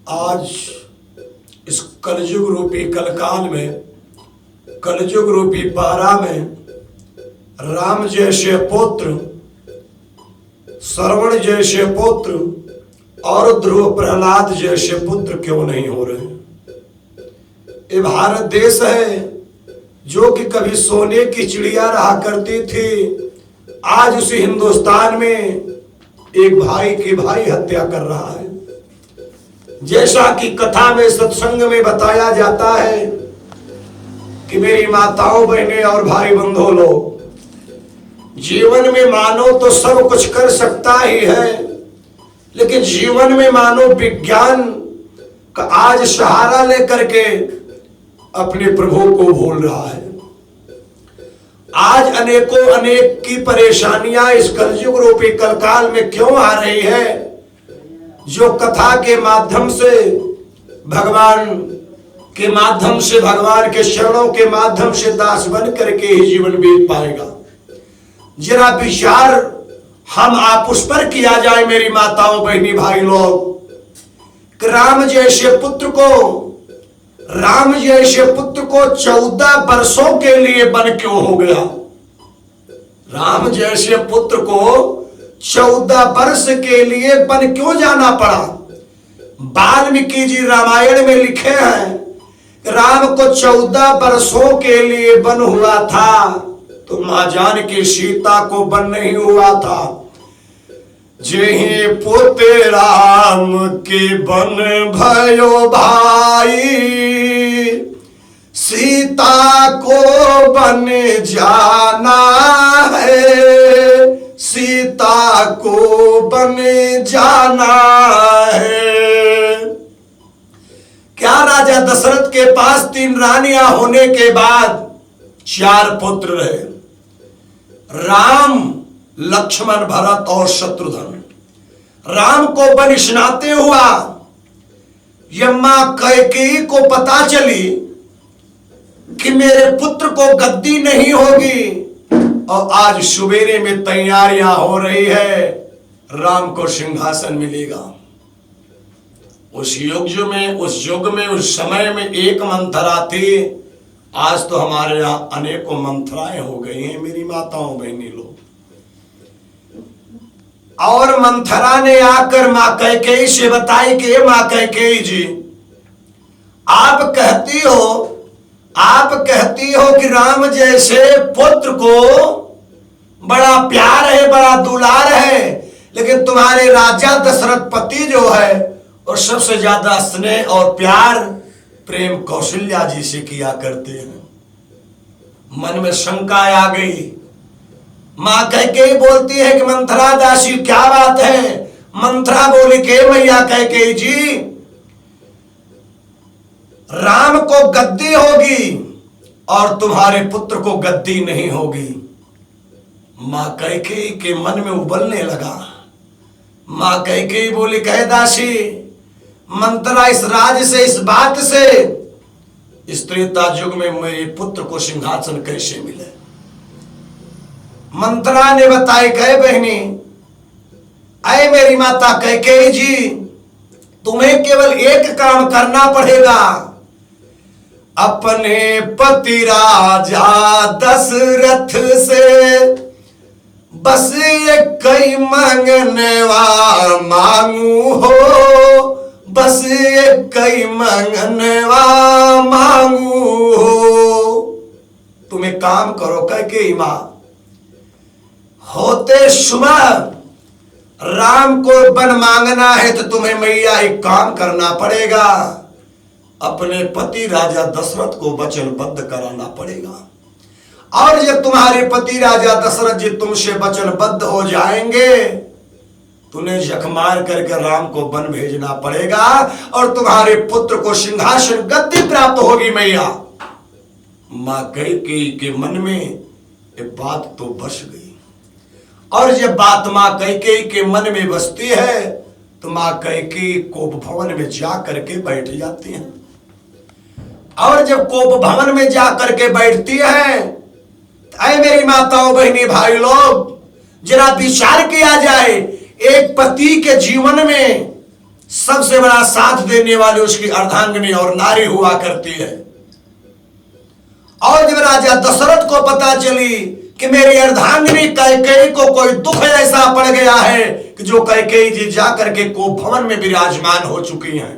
आज इस कलयुग रूपी कलकाल में, कलयुग रूपी पारा में राम जैसे पुत्र, श्रवण जैसे पुत्र और ध्रुव प्रहलाद जैसे पुत्र क्यों नहीं हो रहे? ये भारत देश है जो कि कभी सोने की चिड़िया रहा करती थी, आज उसी हिंदुस्तान में एक भाई की भाई हत्या कर रहा है। जैसा कि कथा में, सत्संग में बताया जाता है कि मेरी माताओं, बहनें और भाई बंधु लोग, जीवन में मानो तो सब कुछ कर सकता ही है, लेकिन जीवन में मानो विज्ञान का आज सहारा लेकर के अपने प्रभु को भूल रहा है। आज अनेकों अनेक की परेशानियां इस कलयुग रूपी कलकाल में क्यों आ रही है? जो कथा के माध्यम से, भगवान के माध्यम से, भगवान के शरणों के माध्यम से दास बन करके ही जीवन बीत पाएगा। जरा विचार हम आप उस पर किया जाए मेरी माताओं, बहनी, भाई लोग, राम जैसे पुत्र को 14 वर्षों के लिए वन क्यों हो गया? राम जैसे पुत्र को 14 वर्ष के लिए वन क्यों जाना पड़ा? वाल्मीकि जी रामायण में लिखे हैं, राम को 14 वर्षों के लिए वन हुआ था, तो मां जानकी सीता को वन नहीं हुआ था। जेहि पुत्र राम के बन भयो भाई, सीता को बन जाना है, सीता को बन जाना है। क्या राजा दशरथ के पास 3 रानियां होने के बाद 4 पुत्र रहे, राम, लक्ष्मण, भरत और शत्रुघ्न। राम को वन स्नाते हुआ यम्मा कैकेयी को पता चली कि मेरे पुत्र को गद्दी नहीं होगी, और आज सवेरे में तैयारियां हो रही है, राम को सिंहासन मिलेगा। उस युग में उस समय में एक मंथरा थी, आज तो हमारे यहाँ अनेकों मंथराएं हो गई हैं मेरी माताओं, बहनी लोग। और मंथरा ने आकर मां कैकेयी से बताई कि मां कैकेयी जी, आप कहती हो कि राम जैसे पुत्र को बड़ा प्यार है, बड़ा दुलार है, लेकिन तुम्हारे राजा दशरथ पति जो है, और सबसे ज्यादा स्नेह और प्यार, प्रेम कौशल्या जी से किया करते हैं। मन में शंका आ गई। मां कैकेयी बोलती है कि मंथरा दासी क्या बात है? मंथरा बोली कि मैया कैकेयी जी, राम को गद्दी होगी और तुम्हारे पुत्र को गद्दी नहीं होगी। मां कैकेयी के मन में उबलने लगा। मां कैकेयी बोली, कहे दासी, मंथरा इस राज से, इस बात से, इस त्रेता युग में मेरे पुत्र को सिंहासन कैसे मिले? मंथरा ने बताई, कहे बहनी, अय मेरी माता कैकेयी जी, तुम्हें केवल एक काम करना पड़ेगा, अपने पति राजा दशरथ से बस एक ही मंगनवा मांगू हो, बस एक ही मंगनवा मांगू हो। तुम एक काम करो कैकेयी मां, होते सुबह राम को वन मांगना है तो तुम्हें मैया एक काम करना पड़ेगा, अपने पति राजा दशरथ को वचनबद्ध कराना पड़ेगा। और जब तुम्हारे पति राजा दशरथ जी तुमसे वचनबद्ध हो जाएंगे, तुम्हें जख मार करके राम को वन भेजना पड़ेगा, और तुम्हारे पुत्र को सिंहासन गद्दी प्राप्त होगी मैया। मां कैकेयी के मन में ये बात तो बस गई, और जब बात मां कैकेयी के मन में बसती है तो मां कैकेयी कोप भवन में जा करके बैठ जाती है। और जब कोप भवन में जा करके बैठती है, ऐ मेरी माताओं, बहनी, भाई लोग, जरा विचार किया जाए, एक पति के जीवन में सबसे बड़ा साथ देने वाली उसकी अर्धांगिनी और नारी हुआ करती है। और जब राजा दशरथ को पता चली कि मेरी अर्धांगिनी कैकेयी को कोई दुख ऐसा पड़ गया है कि जो कैकेयी जी जाकर के कोप भवन में विराजमान हो चुकी हैं,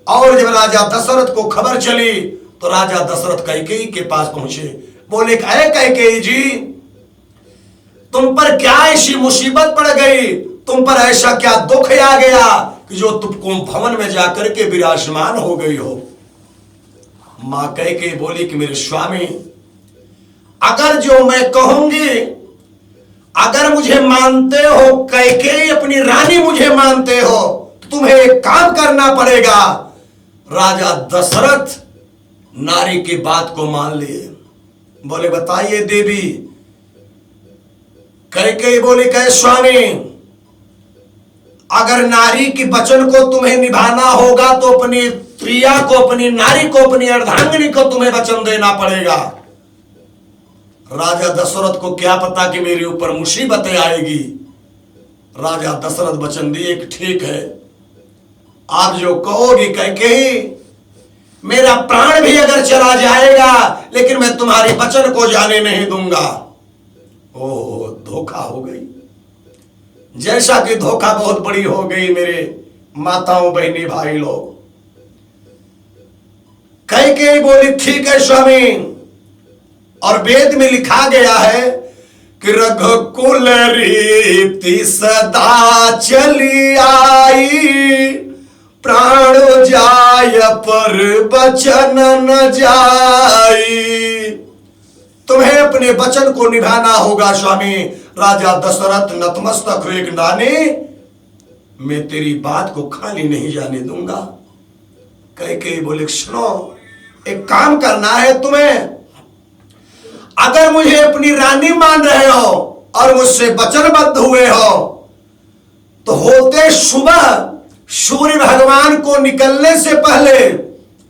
और जब राजा दशरथ को खबर चली तो राजा दशरथ कैकेयी के पास पहुंचे। बोले अरे कैकेयी जी, तुम पर क्या ऐसी मुसीबत पड़ गई, तुम पर ऐसा क्या दुख आ गया कि जो तुम कोप भवन में जाकर के विराजमान हो गई हो। मां कैकेयी बोली कि मेरे स्वामी, अगर जो मैं कहूंगी, अगर मुझे मानते हो, कैकेयी अपनी रानी मुझे मानते हो, तो तुम्हें एक काम करना पड़ेगा। राजा दशरथ नारी की बात को मान लिए। बोले बताइए देवी। कैकेयी बोली कहे स्वामी, अगर नारी की वचन को तुम्हें निभाना होगा तो अपनी प्रिया को, अपनी नारी को, अपनी अर्धांगिनी को तुम्हें वचन देना पड़ेगा। राजा दशरथ को क्या पता कि मेरे ऊपर मुसीबतें आएगी। राजा दशरथ वचन दिए कि ठीक है, आप जो कहोगी कैकेयी, मेरा प्राण भी अगर चला जाएगा लेकिन मैं तुम्हारे वचन को जाने नहीं दूंगा। ओह, धोखा हो गई। जैसा कि धोखा बहुत बड़ी हो गई मेरे माताओं, बहनी, भाई लोग। कैकेयी बोली ठीक है स्वामी, और वेद में लिखा गया है कि रघुकुल रीति सदा चली आई, प्राण जाय पर वचन न जाई। तुम्हें अपने वचन को निभाना होगा स्वामी। राजा दशरथ नतमस्तक हुए, रानी मैं तेरी बात को खाली नहीं जाने दूंगा। कैकेयी बोले सुनो, एक काम करना है तुम्हें। अगर मुझे अपनी रानी मान रहे हो और मुझसे वचनबद्ध हुए हो तो होते सुबह सूर्य भगवान को निकलने से पहले,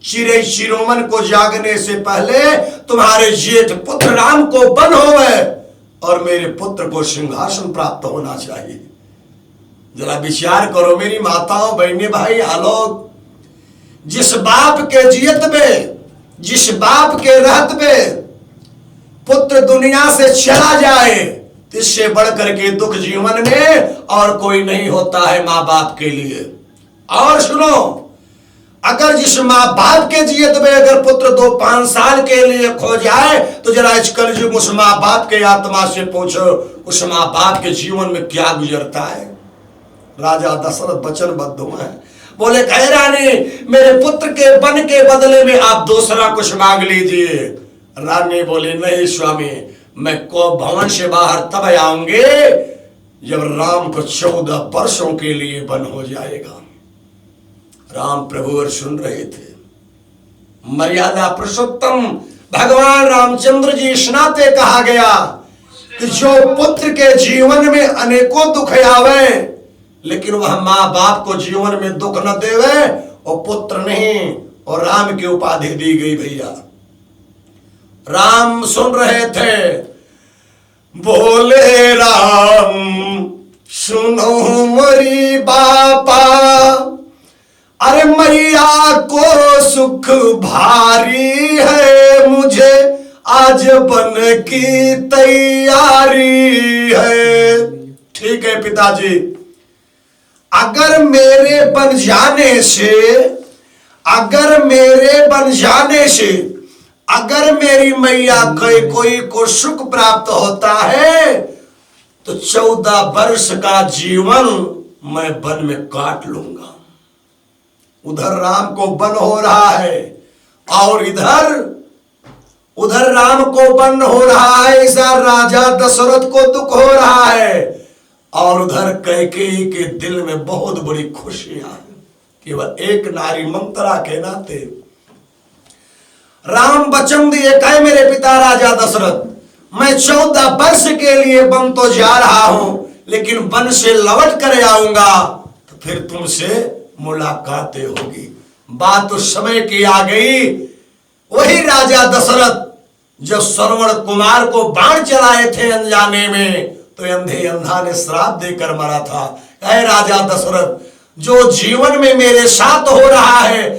चिरे शिरोमन को जागने से पहले तुम्हारे जेठ पुत्र राम को वन होवे और मेरे पुत्र को सिंहासन प्राप्त होना चाहिए। जरा विचार करो मेरी माताओं, बहने, भाई, आलोक। जिस बाप के जियत में, जिस बाप के रहत में पुत्र दुनिया से चला जाए, इससे बढ़कर के दुख जीवन में और कोई नहीं होता है मां बाप के लिए। और सुनो, अगर जिस माँ बाप के जियत में अगर पुत्र 2-5 साल के लिए खो जाए तो जरा इस कलयुग उस माँ बाप के आत्मा से पूछो, उस माँ बाप के जीवन में क्या गुजरता है। राजा दशरथ वचनबद्ध हुए हैं। बोले कहे रानी, मेरे पुत्र के वन के बदले में आप दूसरा कुछ मांग लीजिए। रानी बोले नहीं स्वामी, मैं कोप भवन से बाहर तब आऊंगे जब राम को 14 वर्षों के लिए वन हो जाएगा। राम प्रभु और सुन रहे थे। मर्यादा पुरुषोत्तम भगवान रामचंद्र जी स्नाते कहा गया कि जो पुत्र के जीवन में अनेकों दुख आवे लेकिन वह माँ बाप को जीवन में दुख न देवे, और पुत्र नहीं, और राम की उपाधि दी गई। भैया राम सुन रहे थे। बोले राम सुनो मरी बापा, अरे मैया को सुख भारी है, मुझे आज बन की तैयारी है। ठीक है पिताजी, अगर मेरे बन जाने से, अगर मेरे बन जाने से अगर मेरी मैया कोई को सुख प्राप्त होता है तो 14 वर्ष का जीवन मैं वन में काट लूंगा। उधर राम को वन हो रहा है और उधर राम को वन हो रहा है, ऐसा राजा दशरथ को दुख हो रहा है। और उधर कैकेयी के दिल में बहुत बड़ी खुशियां हैं, केवल एक नारी मंत्रा के नाते। राम वचन दिए, कहे मेरे पिता राजा दशरथ, मैं 14 वर्ष के लिए वन तो जा रहा हूं, लेकिन वन से लौट कर आऊंगा तो फिर तुमसे मुलाकातें होगी। बात उस समय की आ गई। वही राजा दशरथ जब श्रवण कुमार को बाण चलाए थे अनजाने में, तो अंधे अंधा ने श्राप देकर मरा था। कहे राजा दशरथ, जो जीवन में मेरे साथ हो रहा है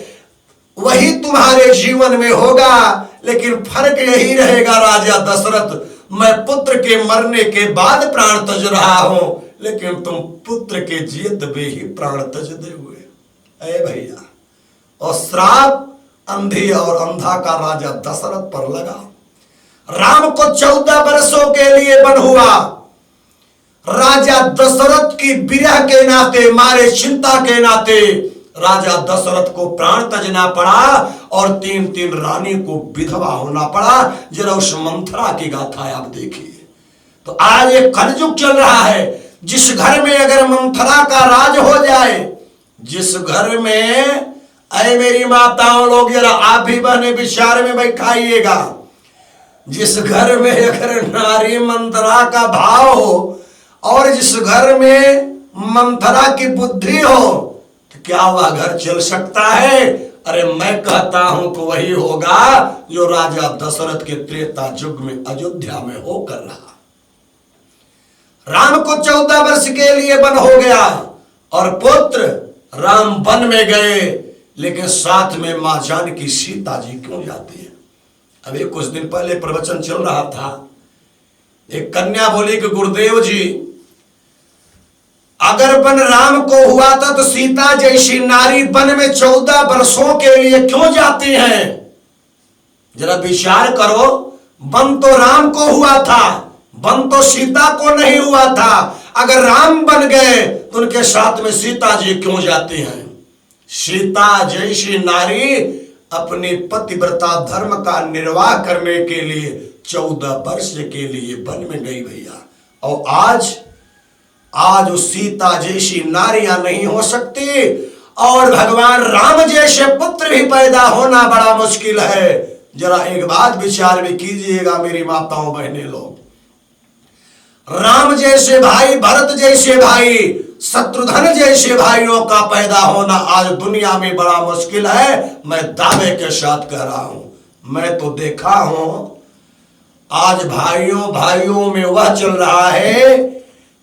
वही तुम्हारे जीवन में होगा, लेकिन फर्क यही रहेगा राजा दशरथ, मैं पुत्र के मरने के बाद प्राण तज रहा हूं, लेकिन तुम पुत्र के जीत में ही प्राण तज दे हुए। अरे भैया, और श्राप अंधी और अंधा का राजा दशरथ पर लगा। राम को 14 वर्षों के लिए वन हुआ। राजा दशरथ की विरह के नाते, मारे चिंता के नाते राजा दशरथ को प्राण तजना पड़ा और 3 रानी को विधवा होना पड़ा। जरा उस मंथरा की गाथा आप देखिए। तो आज एक कलयुग चल रहा है, जिस घर में अगर मंथरा का राज हो जाए, जिस घर में, अरे मेरी माताओं लोग जरा आप भी बहने विचार में बैठाइएगा, जिस घर में अगर नारी मंथरा का भाव हो और जिस घर में मंथरा की बुद्धि हो, तो क्या वह घर चल सकता है? अरे मैं कहता हूं कि वही होगा जो राजा दशरथ के त्रेता युग में अयोध्या में होकर रहा। राम को 14 वर्ष के लिए वन हो गया और पुत्र राम वन में गए, लेकिन साथ में मां जानकी सीता जी क्यों जाती है? अभी कुछ दिन पहले प्रवचन चल रहा था, एक कन्या बोली कि गुरुदेव जी, अगर वन राम को हुआ था तो सीता जैसी नारी वन में 14 वर्षों के लिए क्यों जाती हैं? जरा विचार करो, वन तो राम को हुआ था, वन तो सीता को नहीं हुआ था। अगर राम बन गए तो उनके साथ में सीता जी क्यों जाती हैं? सीता जैसी नारी अपने पतिव्रता धर्म का निर्वाह करने के लिए 14 वर्ष के लिए वन में गई भैया। और आज उस सीता जैसी नारियां नहीं हो सकती और भगवान राम जैसे पुत्र भी पैदा होना बड़ा मुश्किल है। जरा एक बात विचार भी कीजिएगा मेरी माताओं बहनें लोग, राम जैसे भाई, भरत जैसे भाई, शत्रुघ्न जैसे भाइयों का पैदा होना आज दुनिया में बड़ा मुश्किल है। मैं दावे के साथ कह रहा हूं, मैं तो देखा हूं आज भाइयों में वह चल रहा है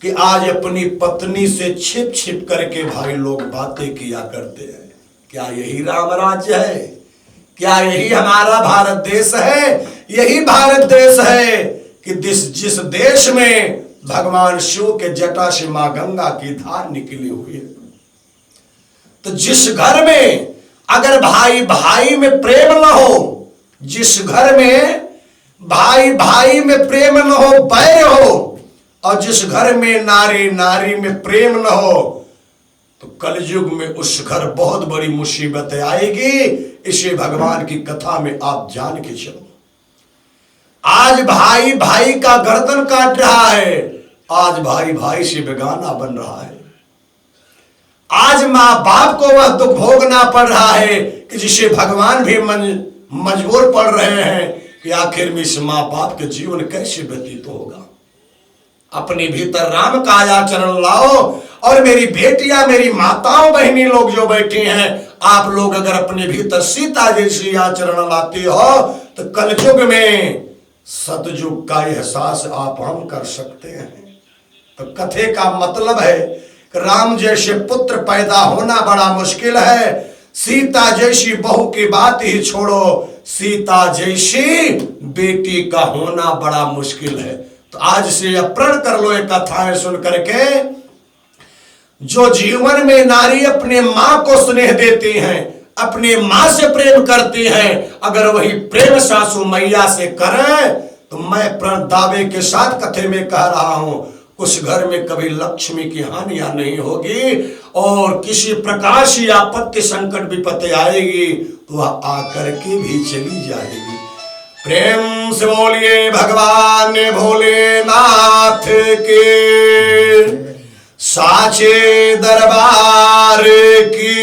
कि आज अपनी पत्नी से छिप छिप करके भाई लोग बातें किया करते हैं। क्या यही राम राज्य है? क्या यही हमारा भारत देश है? यही भारत देश है कि जिस देश में भगवान शिव के जटा से मां गंगा की धार निकली हुई है। तो जिस घर में अगर भाई भाई में प्रेम न हो, जिस घर में भाई भाई में प्रेम न हो, बैर हो, और जिस घर में नारी नारी में प्रेम न हो, तो कलयुग में उस घर बहुत बड़ी मुसीबत आएगी। इसे भगवान की कथा में आप जान के चलो। आज भाई भाई का गर्दन काट रहा है, आज भाई भाई से बेगाना बन रहा है। आज मां बाप को वह दुख भोगना पड़ रहा है कि जिसे भगवान भी मजबूर पड़ रहे हैं कि आखिर में इस मां बाप के जीवन कैसे व्यतीत होगा। अपने भीतर राम का आचरण लाओ। और मेरी बेटियां, मेरी माताओं बहनी लोग जो बैठी हैं, आप लोग अगर अपने भीतर सीता जैसी आचरण लाती हो तो कलयुग में सतयुग का एहसास आप हम कर सकते हैं। तो कथे का मतलब है कि राम जैसे पुत्र पैदा होना बड़ा मुश्किल है। सीता जैसी बहू की बात ही छोड़ो, सीता जैसी बेटी का होना बड़ा मुश्किल है। तो आज से प्रण कर लो ये कथाएं सुन करके, जो जीवन में नारी अपने मां को स्नेह देती हैं, अपने मां से प्रेम करती हैं, अगर वही प्रेम सासू मैया से करें तो मैं प्रण दावे के साथ कथे में कह रहा हूं, उस घर में कभी लक्ष्मी की हानियां नहीं होगी और किसी प्रकार से आपत्ति संकट विपत्ति आएगी तो वह आकर के भी चली जाएगी। प्रेम से बोलिए भगवान भोलेनाथ के साचे दरबार की।